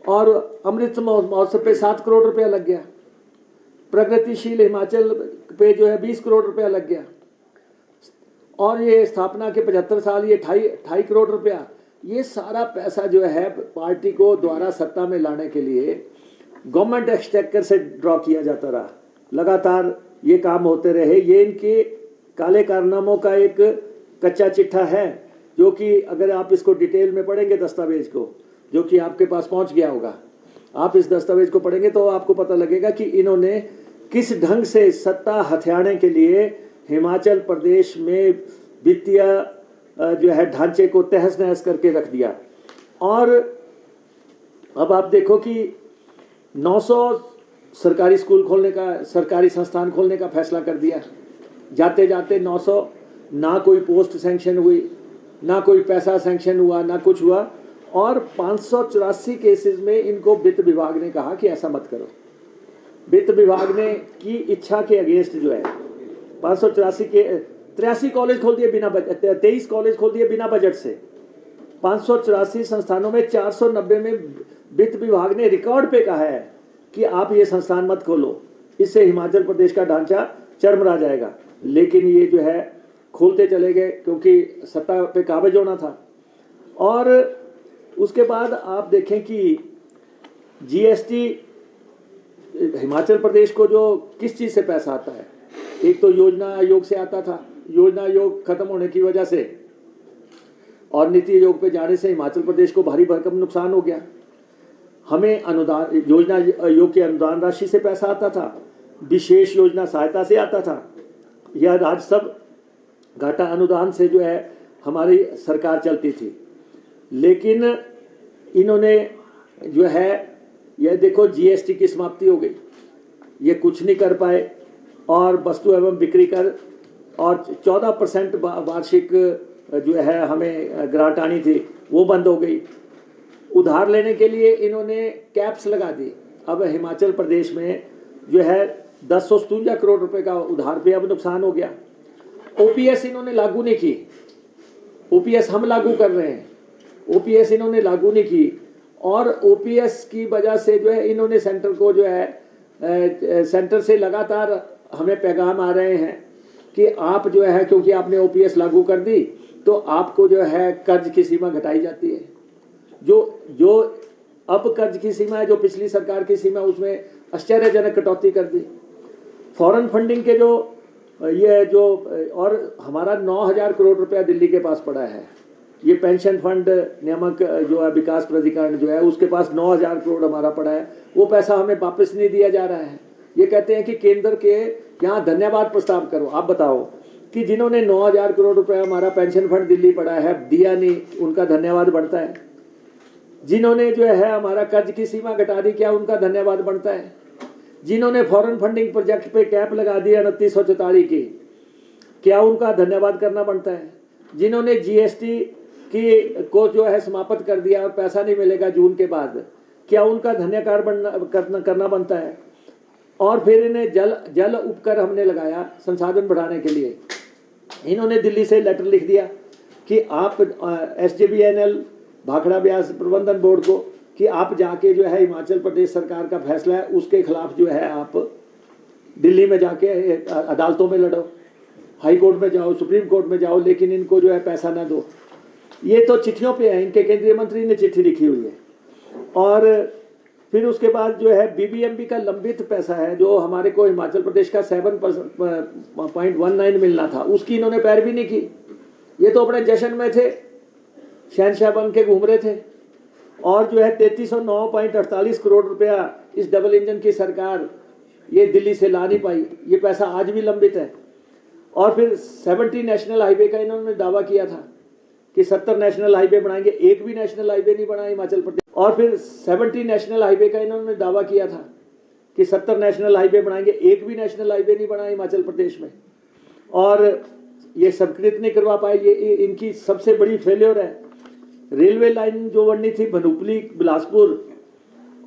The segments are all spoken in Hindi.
और अमृत महोत्सव पे 7 करोड़ रुपया लग गया। प्रगतिशील हिमाचल पे जो है 20 करोड़ रुपया लग गया। और ये स्थापना के 75 साल, ये 2.5 करोड़ रुपया। ये सारा पैसा जो है पार्टी को द्वारा सत्ता में लाने के लिए गवर्नमेंट एक्सचेकर से ड्रॉ किया जाता रहा। लगातार ये काम होते रहे। ये इनके काले कारनामों का एक कच्चा चिट्ठा है, जो कि अगर आप इसको डिटेल में पढ़ेंगे दस्तावेज को, जो कि आपके पास पहुंच गया होगा, आप इस दस्तावेज को पढ़ेंगे तो आपको पता लगेगा कि इन्होंने किस ढंग से सत्ता हथियाने के लिए हिमाचल प्रदेश में वित्तीय जो है ढांचे को तहस नहस करके रख दिया। और अब आप देखो कि 900 सरकारी स्कूल खोलने का, सरकारी संस्थान खोलने का फैसला कर दिया। जाते जाते 900, ना कोई पोस्ट सैंक्शन हुई, ना कोई पैसा सैंक्शन हुआ, ना कुछ हुआ। और 584 केसेस में इनको वित्त विभाग ने कहा कि ऐसा मत करो। वित्त विभाग ने की इच्छा के अगेंस्ट जो है 584 के 83 कॉलेज खोल दिए बिना बजट, 23 कॉलेज खोल दिए बिना बजट से। 584 संस्थानों में 490 में वित्त विभाग ने रिकॉर्ड पे कहा है कि आप ये संस्थान मत खोलो, इससे हिमाचल प्रदेश का ढांचा चरमरा जाएगा। लेकिन ये जो है खोलते चले गए क्योंकि सत्ता पे काबिज होना था। और उसके बाद आप देखें कि जीएसटी हिमाचल प्रदेश को जो किस चीज़ से पैसा आता है, एक तो योजना आयोग से आता था। योजना आयोग खत्म होने की वजह से और नीति आयोग पे जाने से हिमाचल प्रदेश को भारी भरकम नुकसान हो गया। हमें अनुदान, योजना आयोग की अनुदान राशि से पैसा आता था, विशेष योजना सहायता से आता था। यह राज्य सब घाटा अनुदान से जो है हमारी सरकार चलती थी। लेकिन इन्होंने जो है, यह देखो जीएसटी की समाप्ति हो गई, ये कुछ नहीं कर पाए। और वस्तु एवं बिक्री कर और 14% वार्षिक जो है हमें ग्रांट आनी थी, वो बंद हो गई। उधार लेने के लिए इन्होंने कैप्स लगा दी। अब हिमाचल प्रदेश में जो है 1057 करोड़ रुपए का उधार पे अब नुकसान हो गया। ओपीएस इन्होंने लागू नहीं की। ओपीएस हम लागू कर रहे हैं, ओपीएस इन्होंने लागू नहीं की। और ओपीएस की वजह से जो है इन्होंने सेंटर को जो है सेंटर से लगातार हमें पैगाम आ रहे हैं कि आप जो है, क्योंकि आपने ओपीएस लागू कर दी तो आपको जो है कर्ज की सीमा घटाई जाती है। जो अब कर्ज की सीमा है, जो पिछली सरकार की सीमा, उसमें आश्चर्यजनक कटौती कर दी। फॉरेन फंडिंग के और हमारा 9000 करोड़ रुपया दिल्ली के पास पड़ा है। ये पेंशन फंड नियामक जो है विकास प्राधिकरण जो है, उसके पास 9000 करोड़ हमारा पड़ा है। वो पैसा हमें वापस नहीं दिया जा रहा है। ये कहते हैं कि केंद्र के यहाँ धन्यवाद प्रस्ताव करो। आप बताओ कि जिन्होंने 9000 करोड़ रुपया हमारा पेंशन फंड दिल्ली पड़ा है, दिया नहीं, उनका धन्यवाद बढ़ता है? जिन्होंने जो है हमारा कर्ज की सीमा घटा दी, क्या उनका धन्यवाद बढ़ता है? जिन्होंने फॉरेन फंडिंग प्रोजेक्ट पे कैप लगा दी 2944 की, क्या उनका धन्यवाद करना बनता है? जिन्होंने जीएसटी को जो है समाप्त कर दिया और पैसा नहीं मिलेगा जून के बाद, क्या उनका धन्यकार करना बनता है? और फिर इन्हें जल उपकर हमने लगाया संसाधन बढ़ाने के लिए। इन्होंने दिल्ली से लेटर लिख दिया कि आप SJVNL भाखड़ा ब्यास प्रबंधन बोर्ड को कि आप जाके जो है हिमाचल प्रदेश सरकार का फैसला है उसके खिलाफ जो है आप दिल्ली में जाके अदालतों में लड़ो, हाई कोर्ट में जाओ, सुप्रीम कोर्ट में जाओ, लेकिन इनको जो है पैसा ना दो। ये तो चिट्ठियों पे है, इनके केंद्रीय मंत्री ने चिट्ठी लिखी हुई है। और फिर उसके बाद जो है BBMP का लंबित पैसा है, जो हमारे को हिमाचल प्रदेश का 7.19 मिलना था, उसकी इन्होंने पैरवी नहीं की। ये तो अपने जश्न में थे, शहनशाह बन के घूम रहे थे। और जो है 3309.48 करोड़ रुपया इस डबल इंजन की सरकार ये दिल्ली से ला नहीं पाई। ये पैसा आज भी लंबित है। और फिर 70 नेशनल हाईवे का इन्होंने दावा किया था कि 70 नेशनल हाईवे बनाएंगे, एक भी नेशनल हाईवे नहीं बना हिमाचल प्रदेश। और फिर 70 नेशनल हाईवे का इन्होंने दावा किया था कि 70 नेशनल हाईवे बनाएंगे, एक भी नेशनल हाईवे नहीं बना हिमाचल प्रदेश में। और ये स्वीकृत नहीं करवा पाए। ये इनकी सबसे बड़ी फेल्योर है। रेलवे लाइन जो बननी थी भनूपली बिलासपुर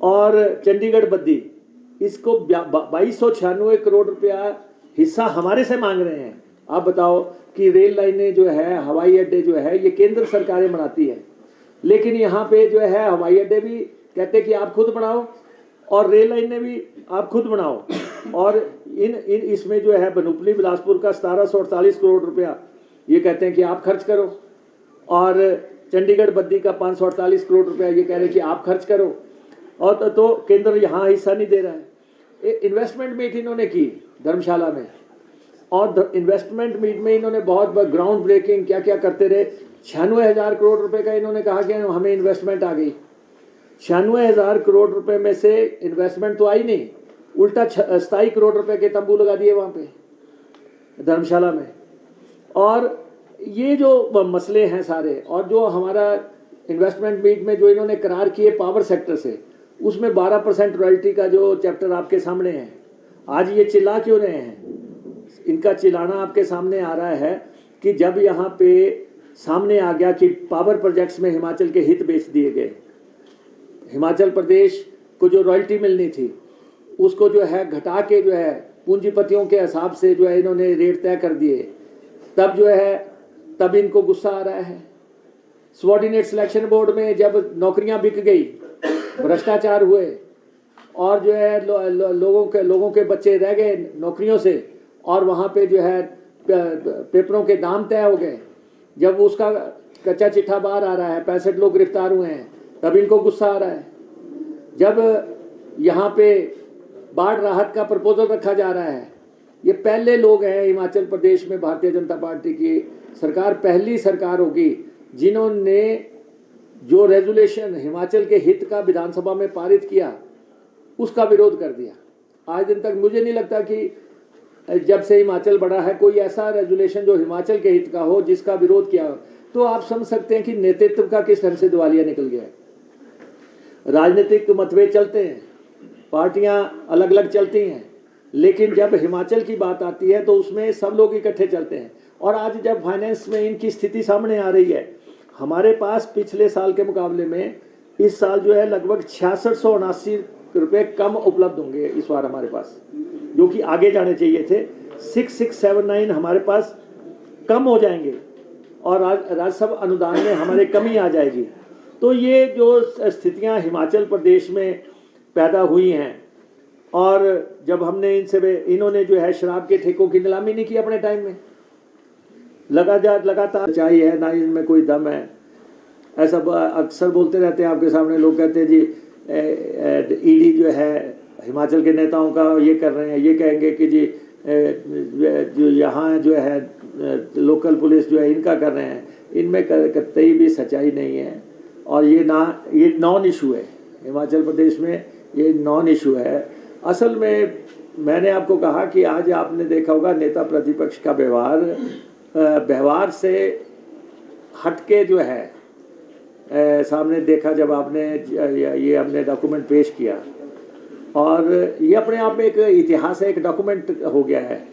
और चंडीगढ़ बद्दी, इसको 2296 करोड़ रुपया हिस्सा हमारे से मांग रहे हैं। आप बताओ कि रेल लाइनें जो है, हवाई अड्डे जो है, ये केंद्र सरकारें बनाती है, लेकिन यहाँ पे जो है हवाई अड्डे भी कहते कि आप खुद बनाओ, और रेल लाइन ने भी आप खुद बनाओ, और इसमें जो है बनूपली बिलासपुर का 1748 करोड़ रुपया ये कहते हैं कि आप खर्च करो, और चंडीगढ़ बद्दी का 548 करोड़ रुपया ये कह रहे हैं कि आप खर्च करो, और तो केंद्र यहाँ हिस्सा नहीं दे रहा है। इन्वेस्टमेंट मीट इन्होंने की धर्मशाला में, और इन्वेस्टमेंट मीट में इन्होंने बहुत ग्राउंड ब्रेकिंग क्या क्या करते रहे। 96,000 करोड़ रुपए का इन्होंने कहा कि हमें इन्वेस्टमेंट आ गई। 96,000 करोड़ रुपए में से इन्वेस्टमेंट तो आई नहीं, उल्टा 27 करोड़ रुपए के तंबू लगा दिए वहाँ पे धर्मशाला में। और ये जो मसले हैं सारे, और जो हमारा इन्वेस्टमेंट मीट में जो इन्होंने करार किए पावर सेक्टर से, उसमें 12% रॉयल्टी का जो चैप्टर आपके सामने है। आज ये चिल्ला क्यों रहे हैं? इनका चिल्लाना आपके सामने आ रहा है कि जब यहाँ पे सामने आ गया कि पावर प्रोजेक्ट्स में हिमाचल के हित बेच दिए गए, हिमाचल प्रदेश को जो रॉयल्टी मिलनी थी उसको जो है घटा के जो है पूंजीपतियों के हिसाब से जो है इन्होंने रेट तय कर दिए, तब जो है तब इनको गुस्सा आ रहा है। सबऑर्डिनेट सिलेक्शन बोर्ड में जब नौकरियां बिक गई, भ्रष्टाचार हुए, और जो है लोगों के बच्चे रह गए नौकरियों से, और वहाँ पे जो है पेपरों के दाम तय हो गए, जब उसका कच्चा चिट्ठा बाहर आ रहा है, 65 लोग गिरफ्तार हुए हैं, तब इनको गुस्सा आ रहा है। जब यहाँ पे बाढ़ राहत का प्रपोजल रखा जा रहा है, ये पहले लोग हैं हिमाचल प्रदेश में भारतीय जनता पार्टी की सरकार पहली सरकार होगी जिन्होंने जो रेजुलेशन हिमाचल के हित का विधानसभा में पारित किया उसका विरोध कर दिया। आज दिन तक मुझे नहीं लगता कि जब से हिमाचल बढ़ा है कोई ऐसा रेजुलेशन जो हिमाचल के हित का हो जिसका विरोध किया। तो आप समझ सकते हैं कि नेतृत्व का किस ढंग से दिवालिया निकल गया है। राजनीतिक मतभेद चलते हैं, पार्टियां अलग अलग चलती हैं, लेकिन जब हिमाचल की बात आती है तो उसमें सब लोग इकट्ठे चलते हैं। और आज जब फाइनेंस में इनकी स्थिति सामने आ रही है, हमारे पास पिछले साल के मुकाबले में इस साल जो है लगभग 6679 रुपये कम उपलब्ध होंगे इस बार हमारे पास, जो कि आगे जाने चाहिए थे। 6679 हमारे पास कम हो जाएंगे, और राजस्व अनुदान में हमारे कमी आ जाएगी। तो ये जो स्थितियां हिमाचल प्रदेश में पैदा हुई हैं, और जब हमने इन्होंने जो है शराब के ठेकों की नीलामी नहीं की अपने टाइम में, लगातार चाहिए है ना, इनमें कोई दम है। ऐसा अक्सर बोलते रहते हैं आपके सामने लोग, कहते हैं जी ईडी जो है हिमाचल के नेताओं का ये कर रहे हैं, ये कहेंगे कि जी जो यहाँ जो है लोकल पुलिस जो है इनका कर रहे हैं। इनमें कतई भी सच्चाई नहीं है, और ये नॉन इशू है हिमाचल प्रदेश में, ये नॉन इशू है। असल में मैंने आपको कहा कि आज आपने देखा होगा नेता प्रतिपक्ष का व्यवहार से हटके जो है सामने देखा जब आपने ये हमने डॉक्यूमेंट पेश किया, और ये अपने आप में एक इतिहास है, एक डॉक्यूमेंट हो गया है।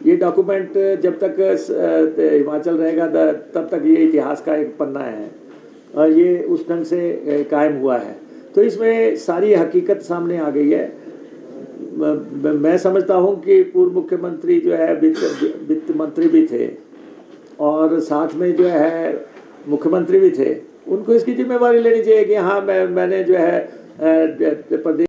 ये डॉक्यूमेंट जब तक हिमाचल रहेगा तब तक ये इतिहास का एक पन्ना है, और ये उस ढंग से कायम हुआ है। तो इसमें सारी हकीकत सामने आ गई है। मैं समझता हूँ कि पूर्व मुख्यमंत्री जो है वित्त मंत्री भी थे, और साथ में जो है मुख्यमंत्री भी थे, उनको इसकी जिम्मेवारी लेनी चाहिए कि हाँ मैंने जो है प्रदेश